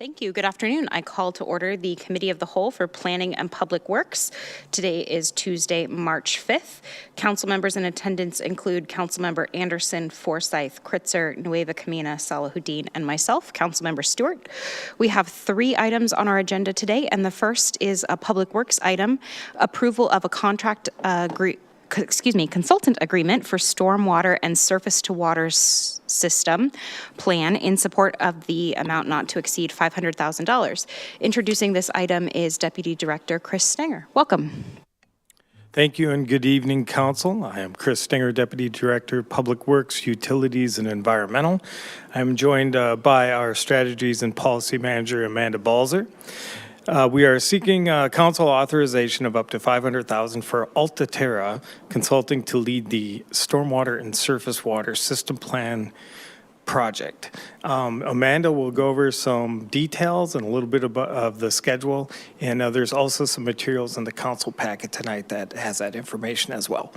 Thank you. Good afternoon. I call to order the Committee of the Whole for Planning and Public Works. Today is Tuesday, March 5th. Council members in attendance include Councilmember Anderson, Forsyth, Kritzer, Nueva Camina, Salahuddin, and myself, Councilmember Stewart. We have 3 items on our agenda today, and the first is a Public Works item, approval of a consultant agreement for stormwater and surface to water system plan in support of the amount not to exceed $500,000. Introducing this item is Deputy Director Chris Stenger. Welcome. Thank you and good evening, Council. I am Chris Stenger, Deputy Director, Public Works, Utilities, and Environmental. I'm joined by our Strategies and Policy Manager, Amanda Balzer. We are seeking council authorization of up to $500,000 for Altera Consulting to lead the Stormwater and Surface Water System Plan project. Amanda will go over some details and a little bit of the schedule, and there's also some materials in the council packet tonight that has that information as well.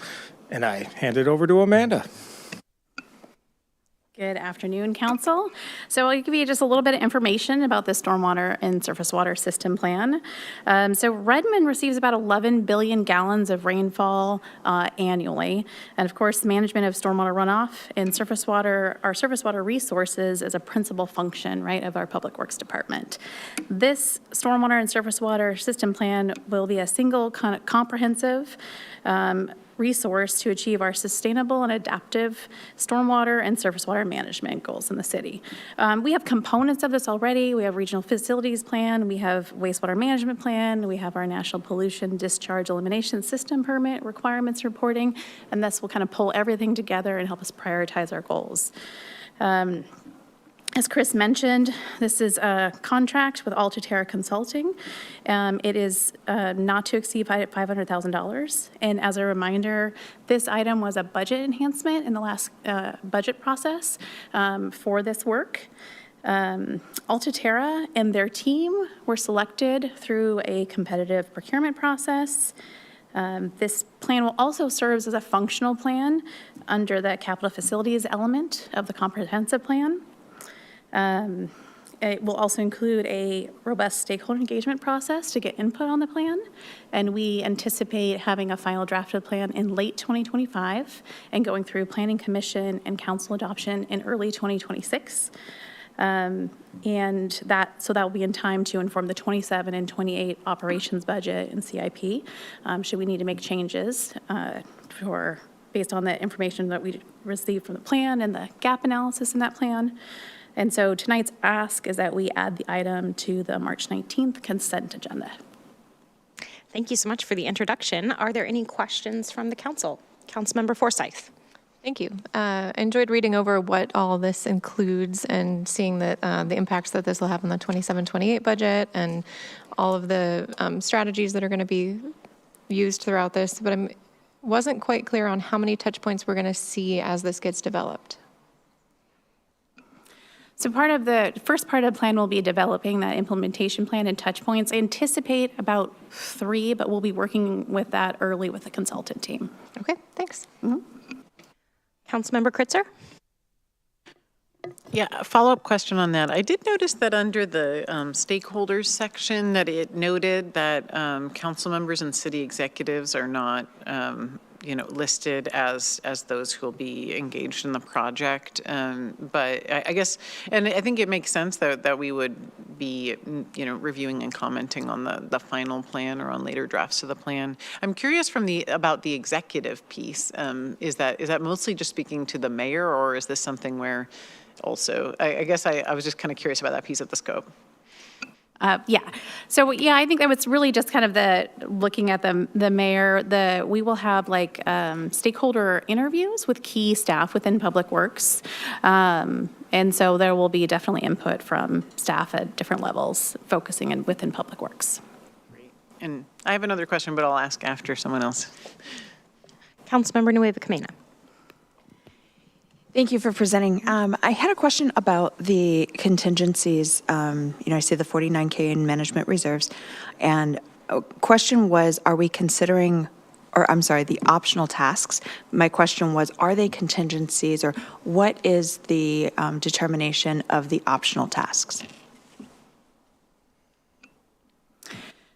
And I hand it over to Amanda. Good afternoon, Council. So I'll give you just a little bit of information about the Stormwater and Surface Water System Plan. So Redmond receives about 11 billion gallons of rainfall annually. And of course, the management of stormwater runoff and surface water, our surface water resources is a principal function, right, of our Public Works Department. This Stormwater and Surface Water System Plan will be a single comprehensive resource to achieve our sustainable and adaptive stormwater and surface water management goals in the city. We have components of this already. We have regional facilities plan, we have wastewater management plan, we have our national pollution discharge elimination system permit requirements reporting, and this will kind of pull everything together and help us prioritize our goals. As Chris mentioned, this is a contract with Altera Consulting. It is not to exceed $500,000. And as a reminder, this item was a budget enhancement in the last budget process for this work. Altera and their team were selected through a competitive procurement process. This plan will also serve as a functional plan under the capital facilities element of the comprehensive plan. It will also include a robust stakeholder engagement process to get input on the plan, and we anticipate having a final drafted plan in late 2025 and going through Planning Commission and Council adoption in early 2026. And that will be in time to inform the 27 and 28 operations budget and CIP, should we need to make changes based on the information that we received from the plan and the gap analysis in that plan. And so tonight's ask is that we add the item to the March 19th consent agenda. Thank you so much for the introduction. Are there any questions from the council? Councilmember Forsyth. Thank you. Enjoyed reading over what all this includes and seeing that the impacts that this will have on the 27-28 budget and all of the strategies that are going to be used throughout this. But I wasn't quite clear on how many touch points we're going to see as this gets developed. So the first part of the plan will be developing that implementation plan and touch points. I anticipate about 3, but we'll be working with that early with the consultant team. Okay, thanks. Mm-hmm. Councilmember Kritzer? Yeah, a follow-up question on that. I did notice that under the stakeholders section that it noted that council members and city executives are not listed as those who will be engaged in the project. But I guess, and I think it makes sense that we would be, reviewing and commenting on the final plan or on later drafts of the plan. I'm curious about the executive piece. Is that mostly just speaking to the mayor, or is this something where also, I guess I was just kind of curious about that piece of the scope. So I think that it's really just kind of looking at the mayor. We will have stakeholder interviews with key staff within Public Works, and so there will be definitely input from staff at different levels, focusing within Public Works. Great. And I have another question, but I'll ask after someone else. Councilmember Nueva Camina. Thank you for presenting. I had a question about the contingencies. I see the $49K in management reserves, and a question was, are we considering, or I'm sorry, the optional tasks? My question was, are they contingencies, or what is the determination of the optional tasks?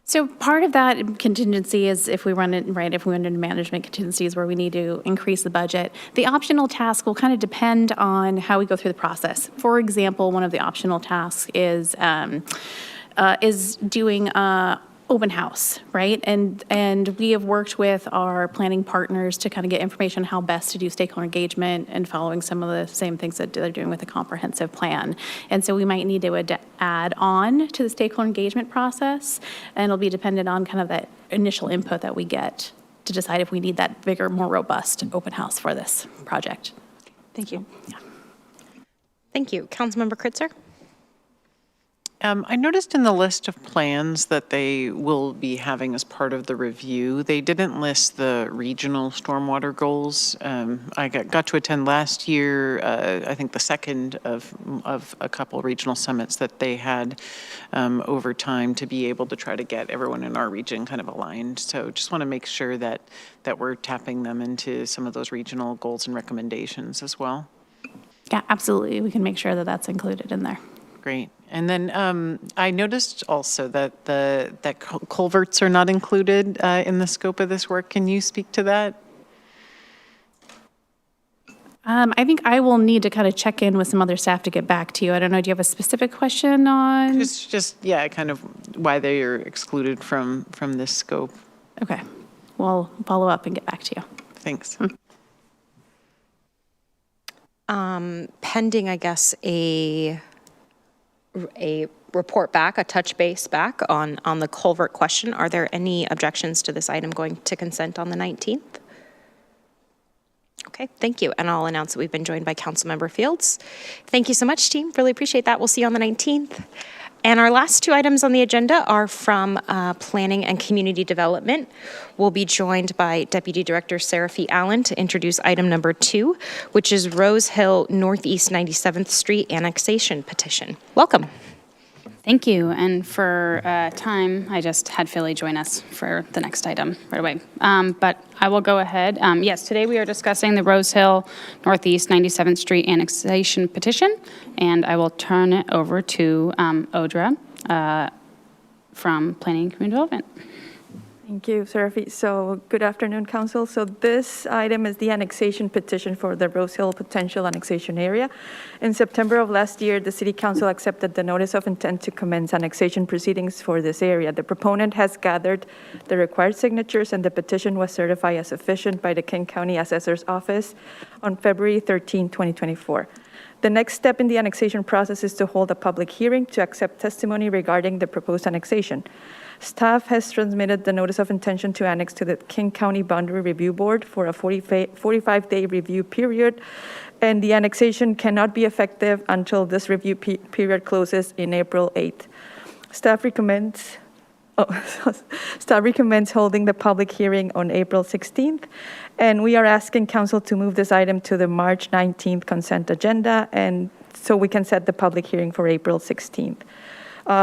So part of that contingency is if we run it, right, if we run into management contingencies where we need to increase the budget. The optional task will kind of depend on how we go through the process. For example, one of the optional tasks is doing open house, right? And we have worked with our planning partners to kind of get information on how best to do stakeholder engagement and following some of the same things that they're doing with the comprehensive plan. And so we might need to add on to the stakeholder engagement process, and it'll be dependent on kind of that initial input that we get to decide if we need that bigger, more robust open house for this project. Thank you. Thank you. Councilmember Kritzer? I noticed in the list of plans that they will be having as part of the review, they didn't list the regional stormwater goals. I got to attend last year, I think the second of a couple regional summits that they had over time to be able to try to get everyone in our region kind of aligned. So just want to make sure that we're tapping them into some of those regional goals and recommendations as well. Yeah, absolutely. We can make sure that that's included in there. Great. And then I noticed also that that culverts are not included in the scope of this work. Can you speak to that? I think I will need to kind of check in with some other staff to get back to you. I don't know, do you have a specific question on? It's just, yeah, kind of why they are excluded from this scope. Okay, we'll follow up and get back to you. Thanks. Pending, I guess, a report back, a touch base back on the culvert question. Are there any objections to this item going to consent on the 19th? Okay, thank you. And I'll announce that we've been joined by Councilmember Fields. Thank you so much, team. Really appreciate that. We'll see you on the 19th. And our last two items on the agenda are from Planning and Community Development. We'll be joined by Deputy Director Seraphy Allen to introduce item number 2, which is Rose Hill Northeast 97th Street Annexation Petition. Welcome. Thank you. And for time, I just had Philly join us for the next item right away. But I will go ahead. Yes, today we are discussing the Rose Hill Northeast 97th Street Annexation Petition, and I will turn it over to Audra from Planning and Community Development. Thank you, Seraphy. So good afternoon, Council. So this item is the annexation petition for the Rose Hill potential annexation area. In September of last year, the City Council accepted the notice of intent to commence annexation proceedings for this area. The proponent has gathered the required signatures, and the petition was certified as sufficient by the King County Assessor's Office on February 13, 2024. The next step in the annexation process is to hold a public hearing to accept testimony regarding the proposed annexation. Staff has transmitted the notice of intention to annex to the King County Boundary Review Board for a 45-day review period, and the annexation cannot be effective until this review period closes in April 8th. Staff recommends holding the public hearing on April 16th, and we are asking Council to move this item to the March 19th consent agenda, and so we can set the public hearing for April 16th.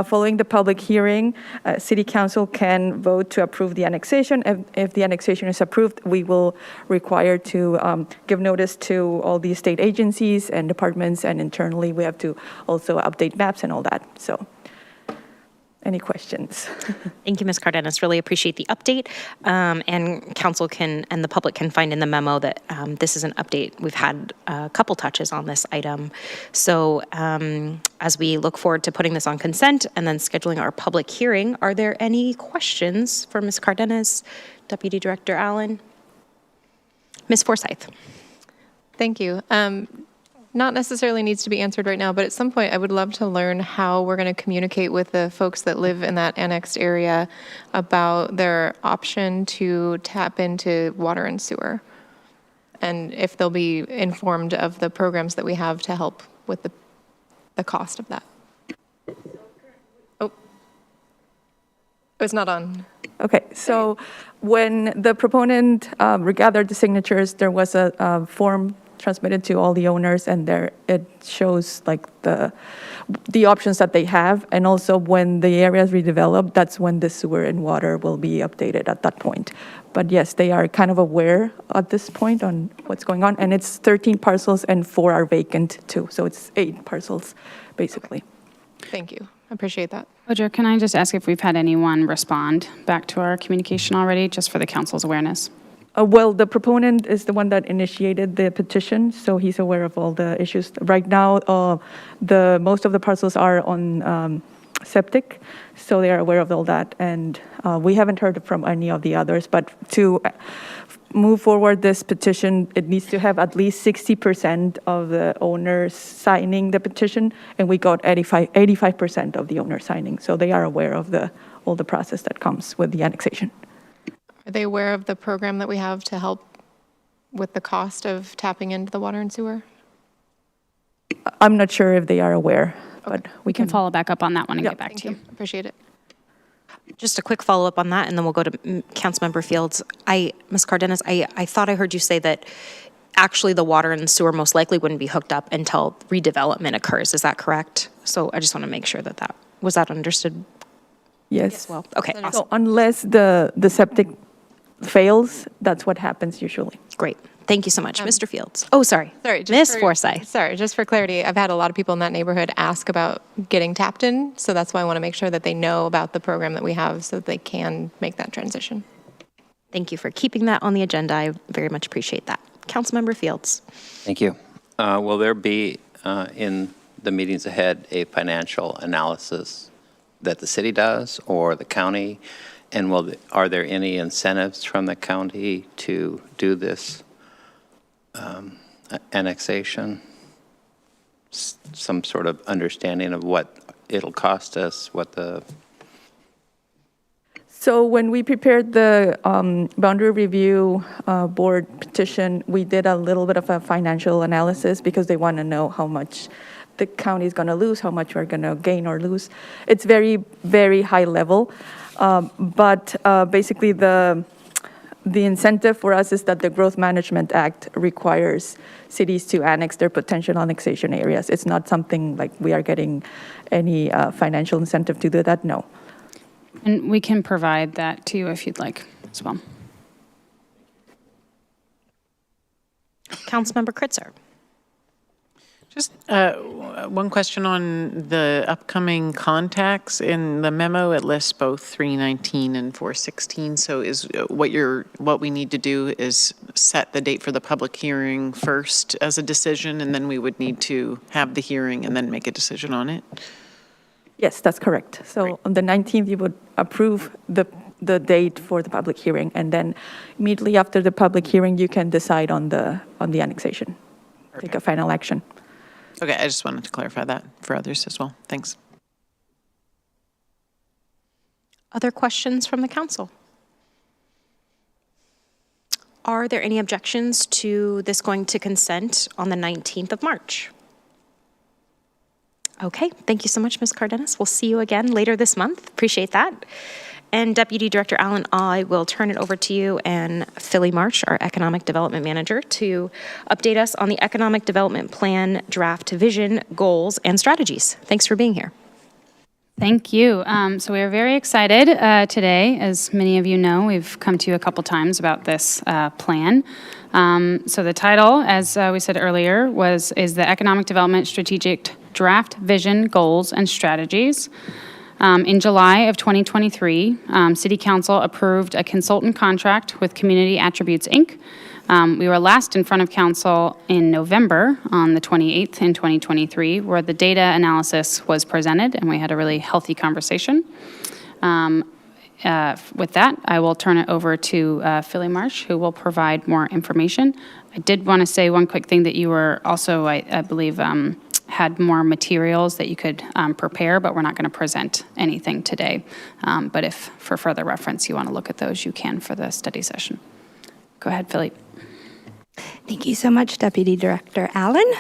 Following the public hearing, City Council can vote to approve the annexation. If the annexation is approved, we will require to give notice to all the state agencies and departments, and internally we have to also update maps and all that. So, any questions? Thank you, Ms. Cardenas. Really appreciate the update. And council can, and the public can find in the memo that this is an update. We've had a couple touches on this item. So as we look forward to putting this on consent and then scheduling our public hearing, are there any questions for Ms. Cardenas, Deputy Director Allen? Ms. Forsyth. Thank you. Not necessarily needs to be answered right now, but at some point I would love to learn how we're going to communicate with the folks that live in that annexed area about their option to tap into water and sewer, and if they'll be informed of the programs that we have to help with the cost of that. Oh, it's not on. Okay, so when the proponent regathered the signatures, there was a form transmitted to all the owners, and there it shows like the options that they have, and also when the area is redeveloped, that's when the sewer and water will be updated at that point. But yes, they are kind of aware at this point on what's going on, and it's 13 parcels and 4 are vacant too, so it's 8 parcels basically. Thank you. Appreciate that. Roger, can I just ask if we've had anyone respond back to our communication already, just for the council's awareness? Well, the proponent is the one that initiated the petition, so he's aware of all the issues. Right now, most of the parcels are on septic, so they are aware of all that. And we haven't heard from any of the others, but to move forward this petition, it needs to have at least 60% of the owners signing the petition, and we got 85% of the owners signing. So they are aware of all the process that comes with the annexation. Are they aware of the program that we have to help with the cost of tapping into the water and sewer? I'm not sure if they are aware, but We can follow back up on that one and get back Thank to you. you. Appreciate it. Just a quick follow-up on that, and then we'll go to Councilmember Fields. Ms. Cardenas, I thought I heard you say that actually the water and sewer most likely wouldn't be hooked up until redevelopment occurs. Is that correct? So I just want to make sure that was that understood yes. well? Okay, awesome. So unless the septic fails, that's what happens usually. Great. Thank you so much. Mr. Fields. Oh, sorry. Sorry, Ms. Forsyth. Sorry, just for clarity, I've had a lot of people in that neighborhood ask about getting tapped in, so that's why I want to make sure that they know about the program that we have so that they can make that transition. Thank you for keeping that on the agenda. I very much appreciate that. Councilmember Fields. Thank you. Will there be, in the meetings ahead, a financial analysis that the city does or the county? And are there any incentives from the county to do this annexation? Some sort of understanding of what it'll cost us, So when we prepared the boundary review board petition, we did a little bit of a financial analysis because they want to know how much the county is going to lose, how much we're going to gain or lose. It's very, very high level. But basically the incentive for us is that the Growth Management Act requires cities to annex their potential annexation areas. It's not something like we are getting any financial incentive to do that, no. And we can provide that to you if you'd like as well. Councilmember Kritzer. Just one question on the upcoming contacts. In the memo, it lists both 319 and 416. So is what we need to do is set the date for the public hearing first as a decision, and then we would need to have the hearing and then make a decision on it? Yes, that's correct. So on the 19th, you would approve the date for the public hearing, and then immediately after the public hearing, you can decide on the annexation. Take a final action. Okay, I just wanted to clarify that for others as well. Thanks. Other questions from the council? Are there any objections to this going to consent on the 19th of March? Okay, thank you so much, Ms. Cardenas. We'll see you again later this month. Appreciate that. And Deputy Director Allen, I will turn it over to you and Philly Marsh, our Economic Development Manager, to update us on the Economic Development Plan draft vision, goals, and strategies. Thanks for being here. Thank you. So we are very excited today. As many of you know, we've come to you a couple times about this plan. So the title, as we said earlier, is the Economic Development Strategic Draft Vision, Goals, and Strategies. In July of 2023, City Council approved a consultant contract with Community Attributes, Inc. We were last in front of Council in November on the 28th in 2023, where the data analysis was presented, and we had a really healthy conversation. With that, I will turn it over to Philly Marsh, who will provide more information. I did want to say one quick thing that you were also, I believe, had more materials that you could prepare, but we're not going to present anything today. But if for further reference you want to look at those, you can for the study session. Go ahead, Philly. Thank you so much, Deputy Director Allen.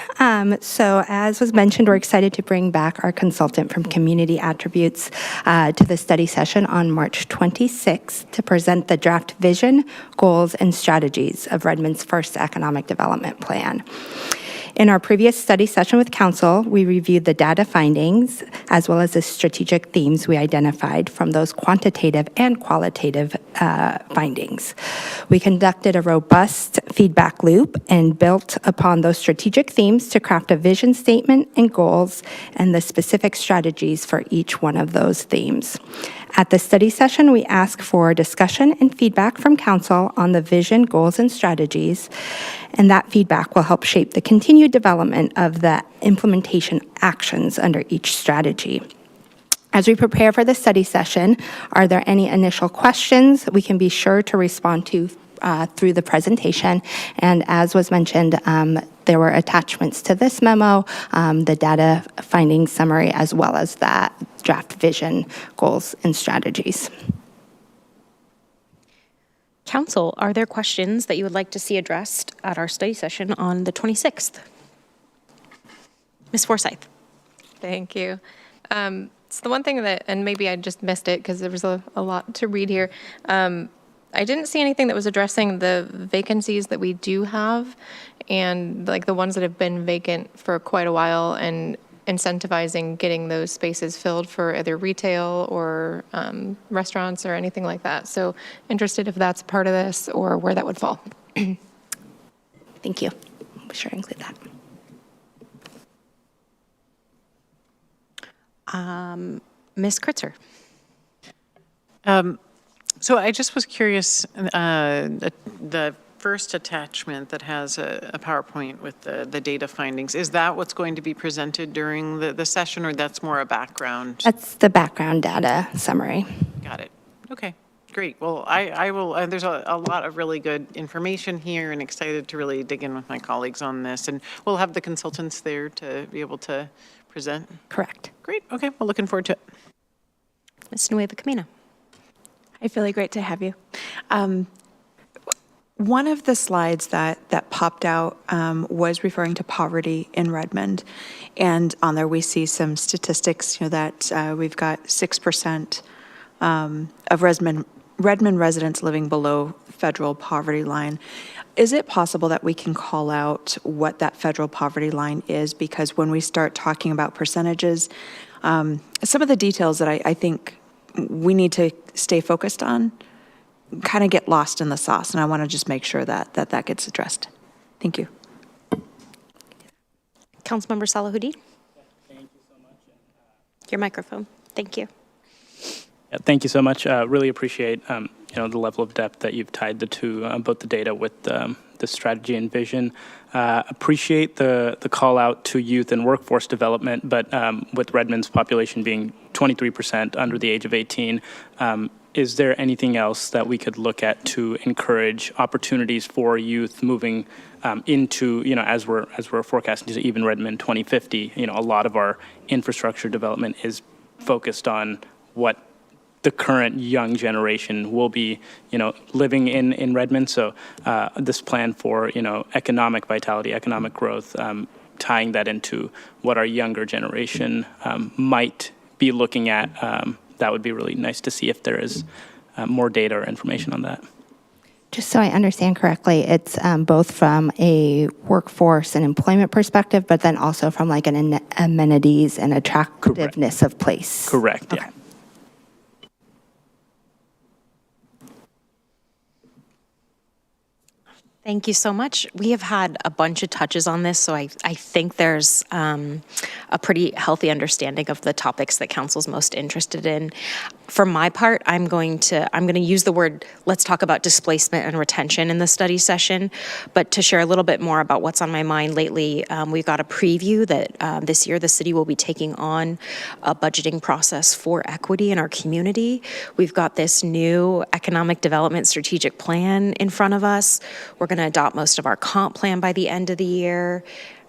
So as was mentioned, we're excited to bring back our consultant from Community Attributes to the study session on March 26th to present the draft vision, goals, and strategies of Redmond's first economic development plan. In our previous study session with council, we reviewed the data findings as well as the strategic themes we identified from those quantitative and qualitative findings. We conducted a robust feedback loop and built upon those strategic themes to craft a vision statement and goals and the specific strategies for each one of those themes. At the study session, we asked for discussion and feedback from council on the vision, goals, and strategies, and that feedback will help shape the continued development of the implementation actions under each strategy. As we prepare for the study session, are there any initial questions we can be sure to respond to through the presentation? And as was mentioned, there were attachments to this memo, the data findings summary, as well as that draft vision, goals, and strategies. Council, are there questions that you would like to see addressed at our study session on the 26th? Ms. Forsyth. Thank you. So the one thing that, and maybe I just missed it because there was a lot to read here. I didn't see anything that was addressing the vacancies that we do have and like the ones that have been vacant for quite a while and incentivizing getting those spaces filled for either retail or restaurants or anything like that. So interested if that's part of this or where that would fall. Thank you. I'll be sure to include that. Ms. Kritzer. So I just was curious, the first attachment that has a PowerPoint with the data findings, is that what's going to be presented during the session, or that's more a background? That's the background data summary. Got it. Okay, great. Well, I will, there's a lot of really good information here and excited to really dig in with my colleagues on this. And we'll have the consultants there to be able to present. Correct. Great. Okay, well, looking forward to it. Ms. Nueva Camino. Hi, Philly, great to have you. One of the slides that popped out was referring to poverty in Redmond. And on there, we see some statistics, that we've got 6% of Redmond residents living below federal poverty line. Is it possible that we can call out what that federal poverty line is? Because when we start talking about percentages, some of the details that I think we need to stay focused on kind of get lost in the sauce, and I want to just make sure that gets addressed. Thank you. Councilmember Salahuddin. Thank you so much. Your microphone. Thank you. Yeah, thank you so much. Really appreciate the level of depth that you've tied the two, both the data with the strategy and vision. Appreciate the call out to youth and workforce development, but with Redmond's population being 23% under the age of 18, is there anything else that we could look at to encourage opportunities for youth moving into, as we're forecasting to even Redmond 2050, a lot of our infrastructure development is focused on what the current young generation will be, living in Redmond. So this plan for, economic vitality, economic growth, tying that into what our younger generation might be looking at, that would be really nice to see if there is more data or information on that. Just so I understand correctly, it's both from a workforce and employment perspective, but then also from like an amenities and attractiveness of place. Correct, okay. Yeah. Thank you so much. We have had a bunch of touches on this, so I think there's a pretty healthy understanding of the topics that council's most interested in. For my part, I'm going to use the word, let's talk about displacement and retention in the study session, but to share a little bit more about what's on my mind lately, we've got a preview that this year the city will be taking on a budgeting process for equity in our community. We've got this new economic development strategic plan in front of us. We're going to adopt most of our comp plan by the end of the year.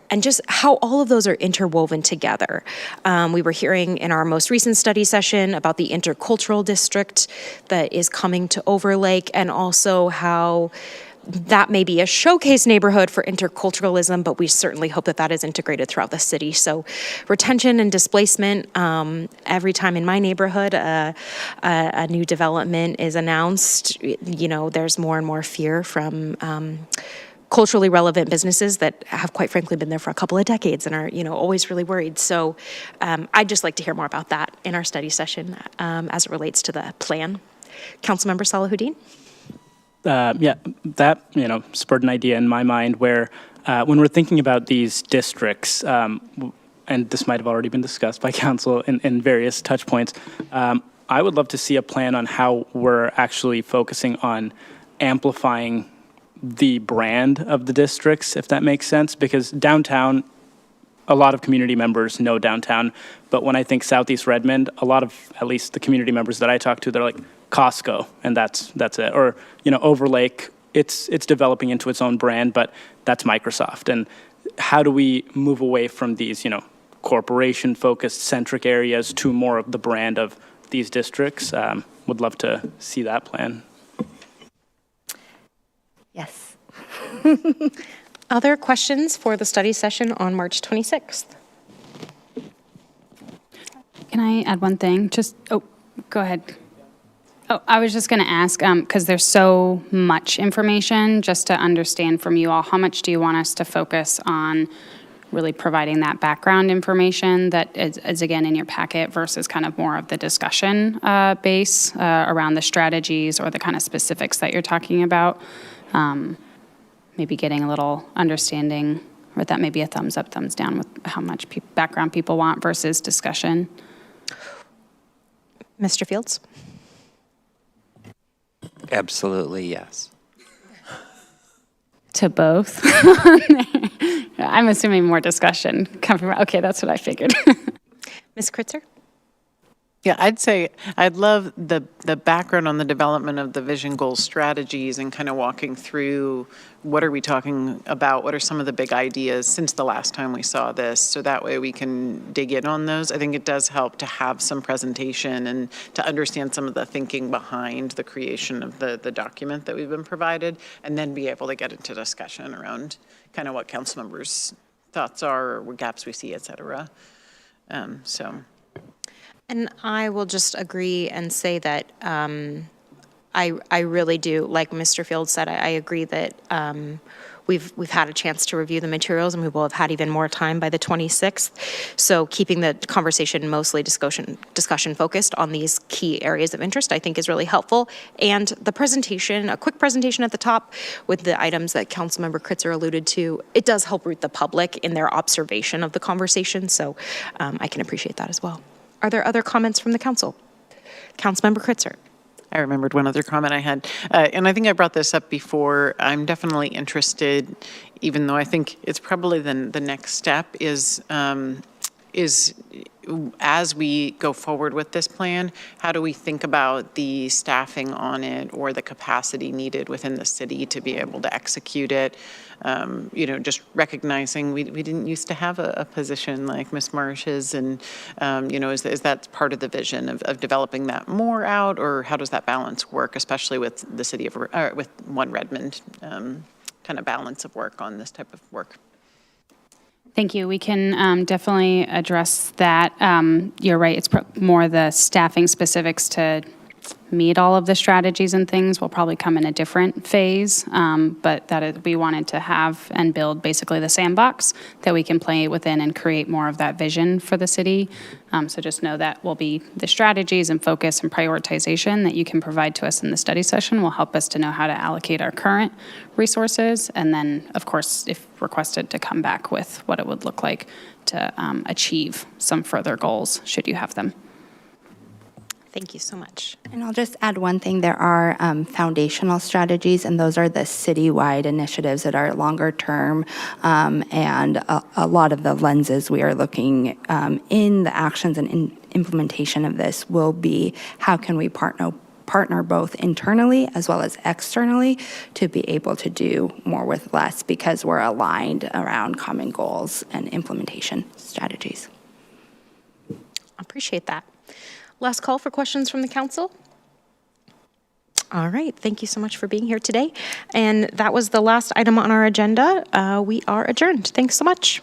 And just how all of those are interwoven together. We were hearing in our most recent study session about the intercultural district that is coming to Overlake, and also how that may be a showcase neighborhood for interculturalism, but we certainly hope that that is integrated throughout the city. So retention and displacement, every time in my neighborhood a new development is announced, there's more and more fear from culturally relevant businesses that have quite frankly been there for a couple of decades and are, always really worried. So I'd just like to hear more about that in our study session as it relates to the plan. Councilmember Salahuddin? Yeah, that, spurred an idea in my mind where when we're thinking about these districts, and this might have already been discussed by council in various touch points, I would love to see a plan on how we're actually focusing on amplifying the brand of the districts, if that makes sense, because downtown, a lot of community members know downtown, but when I think Southeast Redmond, a lot of, at least the community members that I talk to, they're like Costco, and that's it. Or, Overlake, it's developing into its own brand, but that's Microsoft. And how do we move away from these, corporation-focused centric areas to more of the brand of these districts? Would love to see that plan. Yes. Other questions for the study session on March 26th? Can I add one thing? Go ahead. Oh, I was just going to ask, because there's so much information, just to understand from you all, how much do you want us to focus on really providing that background information that is again in your packet versus kind of more of the discussion base around the strategies or the kind of specifics that you're talking about? Maybe getting a little understanding, or that may be a thumbs up, thumbs down with how much background people want versus discussion. Mr. Fields? Absolutely, yes. To both? I'm assuming more discussion. Okay, that's what I figured. Ms. Kritzer? Yeah, I'd say I'd love the background on the development of the vision, goals, strategies, and kind of walking through what are we talking about, what are some of the big ideas since the last time we saw this, so that way we can dig in on those. I think it does help to have some presentation and to understand some of the thinking behind the creation of the document that we've been provided, and then be able to get into discussion around kind of what council members' thoughts are, or what gaps we see, et cetera. And I will just agree and say that I really do, like Mr. Fields said, I agree that we've had a chance to review the materials, and we will have had even more time by the 26th. So keeping the conversation mostly discussion focused on these key areas of interest, I think is really helpful. And the presentation, a quick presentation at the top with the items that Councilmember Kritzer alluded to, it does help root the public in their observation of the conversation. So I can appreciate that as well. Are there other comments from the council? Councilmember Kritzer. I remembered one other comment I had, and I think I brought this up before. I'm definitely interested, even though I think it's probably the next step is as we go forward with this plan, how do we think about the staffing on it or the capacity needed within the city to be able to execute it? Just recognizing we didn't used to have a position like Ms. Marsh's, and, is that part of the vision of developing that more out, or how does that balance work, especially with the city of, with One Redmond, kind of balance of work on this type of work? Thank you. We can definitely address that. You're right. It's more the staffing specifics to meet all of the strategies and things will probably come in a different phase, but we wanted to have and build basically the sandbox that we can play within and create more of that vision for the city. So just know that will be the strategies and focus and prioritization that you can provide to us in the study session will help us to know how to allocate our current resources. And then, of course, if requested, to come back with what it would look like to achieve some further goals, should you have them. Thank you so much. And I'll just add one thing. There are foundational strategies, and those are the citywide initiatives that are longer term. And a lot of the lenses we are looking in the actions and in implementation of this will be how can we partner both internally as well as externally to be able to do more with less, because we're aligned around common goals and implementation strategies. Appreciate that. Last call for questions from the council. All right, thank you so much for being here today. And that was the last item on our agenda. We are adjourned. Thanks so much.